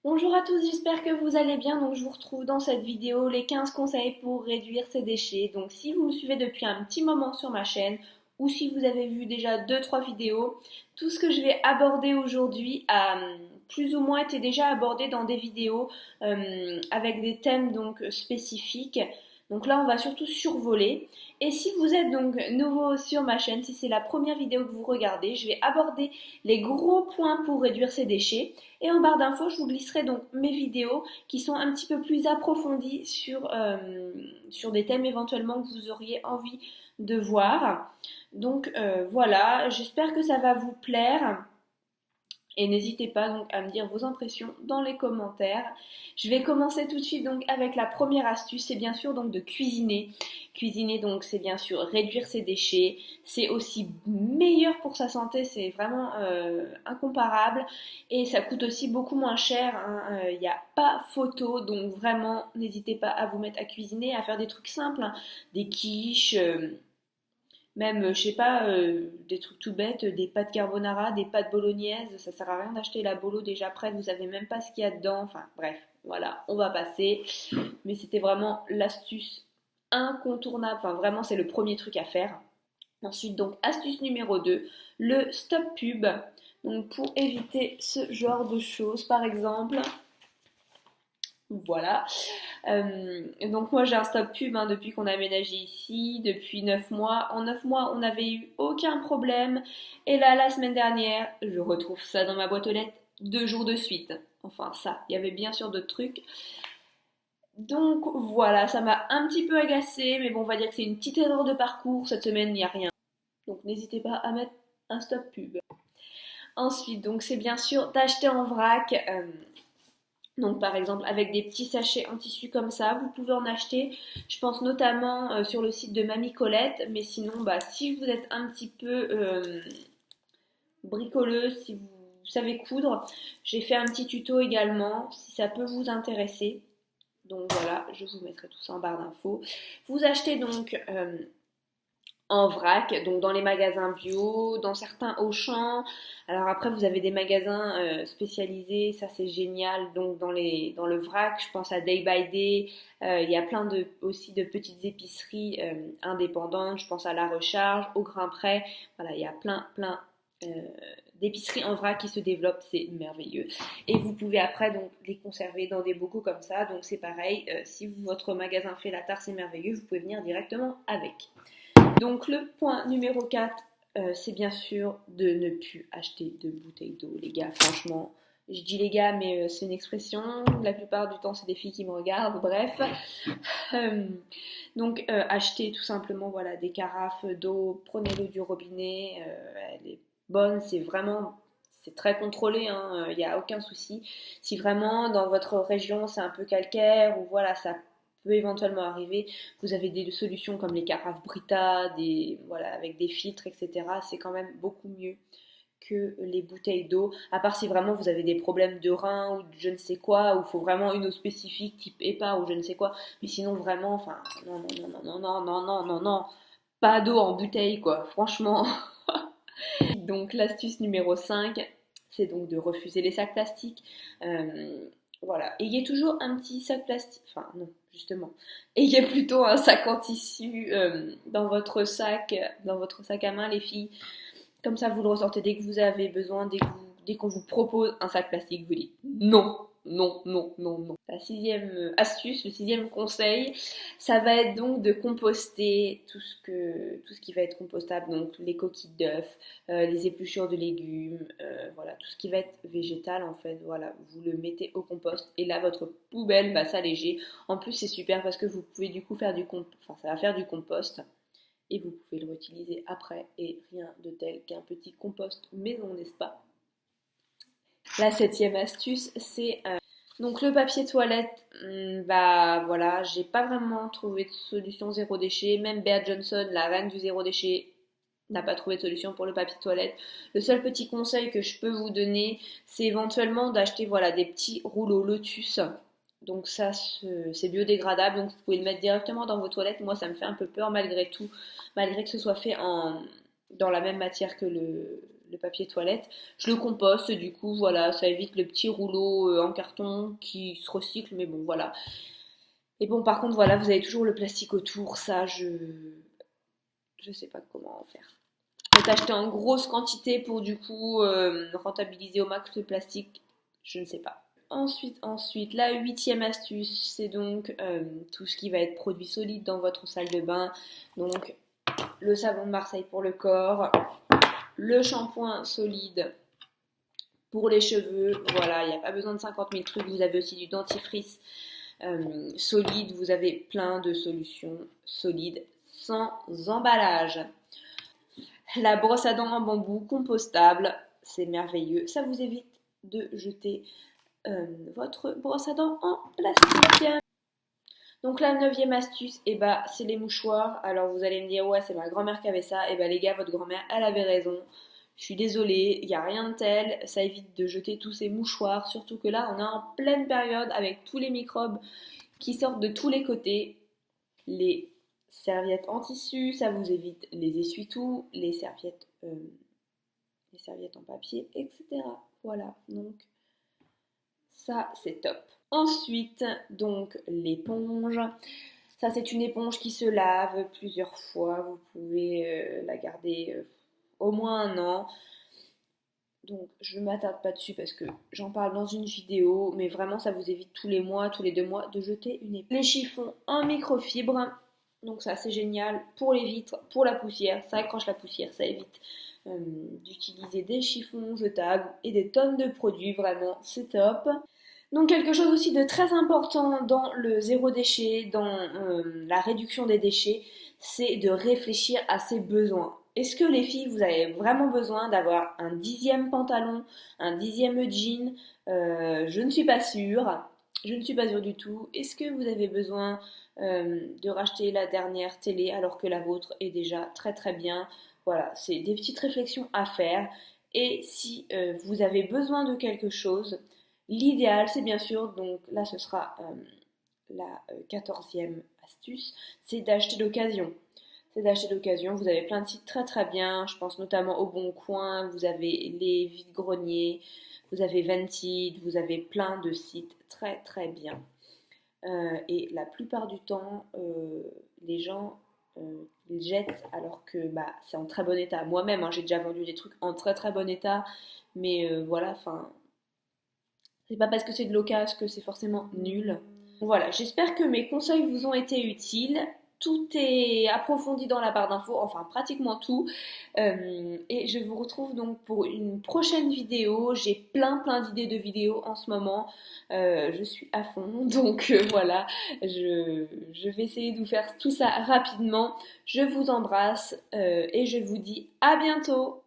Bonjour à tous, j'espère que vous allez bien. Donc je vous retrouve dans cette vidéo les 15 conseils pour réduire ses déchets. Donc si vous me suivez depuis un petit moment sur ma chaîne ou si vous avez vu déjà deux-trois vidéos, tout ce que je vais aborder aujourd'hui a plus ou moins été déjà abordé dans des vidéos avec des thèmes donc spécifiques. Donc là on va surtout survoler. Et si vous êtes donc nouveau sur ma chaîne, si c'est la première vidéo que vous regardez, je vais aborder les gros points pour réduire ses déchets. Et en barre d'infos, je vous glisserai donc mes vidéos qui sont un petit peu plus approfondies sur des thèmes éventuellement que vous auriez envie de voir. Donc voilà, j'espère que ça va vous plaire. Et n'hésitez pas donc à me dire vos impressions dans les commentaires. Je vais commencer tout de suite donc avec la première astuce, c'est bien sûr donc de cuisiner. Cuisiner donc c'est bien sûr réduire ses déchets, c'est aussi meilleur pour sa santé, c'est vraiment incomparable et ça coûte aussi beaucoup moins cher. Il n'y a pas photo, donc vraiment n'hésitez pas à vous mettre à cuisiner, à faire des trucs simples, hein, des quiches. Même, je sais pas, des trucs tout bêtes, des pâtes carbonara, des pâtes bolognaises, ça sert à rien d'acheter la bolo déjà prête, vous savez même pas ce qu'il y a dedans. Enfin bref, voilà, on va passer. Mais c'était vraiment l'astuce incontournable, enfin vraiment c'est le premier truc à faire. Ensuite donc astuce numéro 2, le stop pub. Donc pour éviter ce genre de choses par exemple, voilà. Donc moi j'ai un stop pub hein, depuis qu'on a aménagé ici, depuis 9 mois. En 9 mois on n'avait eu aucun problème. Et là la semaine dernière, je retrouve ça dans ma boîte aux lettres 2 jours de suite. Enfin ça, il y avait bien sûr d'autres trucs. Donc voilà, ça m'a un petit peu agacée, mais bon on va dire que c'est une petite erreur de parcours. Cette semaine il n'y a rien. Donc n'hésitez pas à mettre un stop pub. Ensuite, donc c'est bien sûr d'acheter en vrac. Donc par exemple avec des petits sachets en tissu comme ça, vous pouvez en acheter. Je pense notamment sur le site de Mamie Colette, mais sinon bah, si vous êtes un petit peu bricoleuse, si vous savez coudre, j'ai fait un petit tuto également si ça peut vous intéresser. Donc voilà, je vous mettrai tout ça en barre d'infos. Vous achetez donc en vrac, donc dans les magasins bio, dans certains Auchan. Alors après, vous avez des magasins spécialisés, ça c'est génial. Donc dans le vrac, je pense à Day by Day. Il y a plein aussi de petites épiceries indépendantes. Je pense à La Recharge, Au Grain Prêt. Voilà, il y a plein euh, d'épiceries en vrac qui se développent, c'est merveilleux. Et vous pouvez après donc les conserver dans des bocaux comme ça. Donc c'est pareil, si votre magasin fait la tare, c'est merveilleux, vous pouvez venir directement avec. Donc le point numéro 4, c'est bien sûr de ne plus acheter de bouteilles d'eau, les gars. Franchement, je dis les gars, mais c'est une expression. La plupart du temps, c'est des filles qui me regardent. Bref. Donc achetez tout simplement voilà, des carafes d'eau. Prenez l'eau du robinet. Elle est bonne, c'est vraiment... C'est très contrôlé, il n'y a aucun souci. Si vraiment dans votre région c'est un peu calcaire ou voilà, ça peut éventuellement arriver. Vous avez des solutions comme les carafes Brita, voilà, avec des filtres, etc. C'est quand même beaucoup mieux que les bouteilles d'eau. À part si vraiment vous avez des problèmes de rein ou de je ne sais quoi, ou il faut vraiment une eau spécifique type EPA ou je ne sais quoi. Mais sinon vraiment, enfin, non, non, non, non, non, non, non, non, non. Pas d'eau en bouteille, quoi. Franchement. Donc l'astuce numéro 5, c'est donc de refuser les sacs plastiques. Voilà, ayez toujours un petit sac plastique, enfin non, justement, ayez plutôt un sac en tissu dans votre sac à main les filles, comme ça vous le ressortez dès que vous avez besoin, dès qu'on vous propose un sac plastique, vous dites non, non, non, non, non. La sixième astuce, le sixième conseil, ça va être donc de composter tout ce qui va être compostable, donc les coquilles d'œufs, les épluchures de légumes, voilà, tout ce qui va être végétal en fait, voilà, vous le mettez au compost et là votre poubelle va s'alléger. En plus c'est super parce que vous pouvez du coup faire ça va faire du compost et vous pouvez le réutiliser après et rien de tel qu'un petit compost maison, n'est-ce pas? La septième astuce, c'est donc le papier toilette. Bah voilà, j'ai pas vraiment trouvé de solution zéro déchet. Même Bea Johnson, la reine du zéro déchet, n'a pas trouvé de solution pour le papier toilette. Le seul petit conseil que je peux vous donner, c'est éventuellement d'acheter voilà des petits rouleaux Lotus. Donc ça, c'est biodégradable, donc vous pouvez le mettre directement dans vos toilettes. Moi, ça me fait un peu peur malgré tout, malgré que ce soit fait dans la même matière que le papier toilette. Je le composte, du coup, voilà, ça évite le petit rouleau en carton qui se recycle, mais bon, voilà. Et bon, par contre, voilà, vous avez toujours le plastique autour, ça, je sais pas comment en faire. Peut-être acheter en grosse quantité pour, du coup, rentabiliser au max le plastique, je ne sais pas. Ensuite, la huitième astuce, c'est donc tout ce qui va être produit solide dans votre salle de bain. Donc, le savon de Marseille pour le corps, le shampoing solide pour les cheveux. Voilà, il n'y a pas besoin de 50 000 trucs. Vous avez aussi du dentifrice solide. Vous avez plein de solutions solides sans emballage. La brosse à dents en bambou compostable, c'est merveilleux. Ça vous évite de jeter votre brosse à dents en plastique. Donc la neuvième astuce, c'est les mouchoirs. Alors vous allez me dire, ouais, c'est ma grand-mère qui avait ça. Les gars, votre grand-mère, elle avait raison. Je suis désolée, il n'y a rien de tel. Ça évite de jeter tous ces mouchoirs. Surtout que là, on est en pleine période avec tous les microbes qui sortent de tous les côtés. Les serviettes en tissu, ça vous évite les essuie-tout, les serviettes en papier, etc. Voilà, donc ça c'est top. Ensuite, donc l'éponge. Ça c'est une éponge qui se lave plusieurs fois. Vous pouvez la garder au moins un an. Donc je ne m'attarde pas dessus parce que j'en parle dans une vidéo, mais vraiment ça vous évite tous les mois, tous les 2 mois de jeter une éponge. Les chiffons en microfibre, donc ça c'est génial pour les vitres, pour la poussière, ça accroche la poussière, ça évite d'utiliser des chiffons jetables et des tonnes de produits, vraiment c'est top. Donc quelque chose aussi de très important dans le zéro déchet, dans la réduction des déchets, c'est de réfléchir à ses besoins. Est-ce que les filles, vous avez vraiment besoin d'avoir un 10e pantalon, un 10e jean? Je ne suis pas sûre. Je ne suis pas sûre du tout. Est-ce que vous avez besoin de racheter la dernière télé alors que la vôtre est déjà très très bien? Voilà, c'est des petites réflexions à faire. Et si vous avez besoin de quelque chose, l'idéal, c'est bien sûr, donc là ce sera la 14e astuce, c'est d'acheter d'occasion. Vous avez plein de sites très très bien, je pense notamment au Bon Coin, vous avez les vide-greniers, vous avez Vented, vous avez plein de sites très très bien. Et la plupart du temps, les gens ils jettent alors que c'est en très bon état. Moi-même, j'ai déjà vendu des trucs en très très bon état, mais voilà, enfin, c'est pas parce que c'est de l'occasion que c'est forcément nul. Voilà, j'espère que mes conseils vous ont été utiles. Tout est approfondi dans la barre d'infos, enfin pratiquement tout. Et je vous retrouve donc pour une prochaine vidéo. J'ai plein d'idées de vidéos en ce moment. Je suis à fond, donc voilà. Je vais essayer de vous faire tout ça rapidement. Je vous embrasse et je vous dis à bientôt.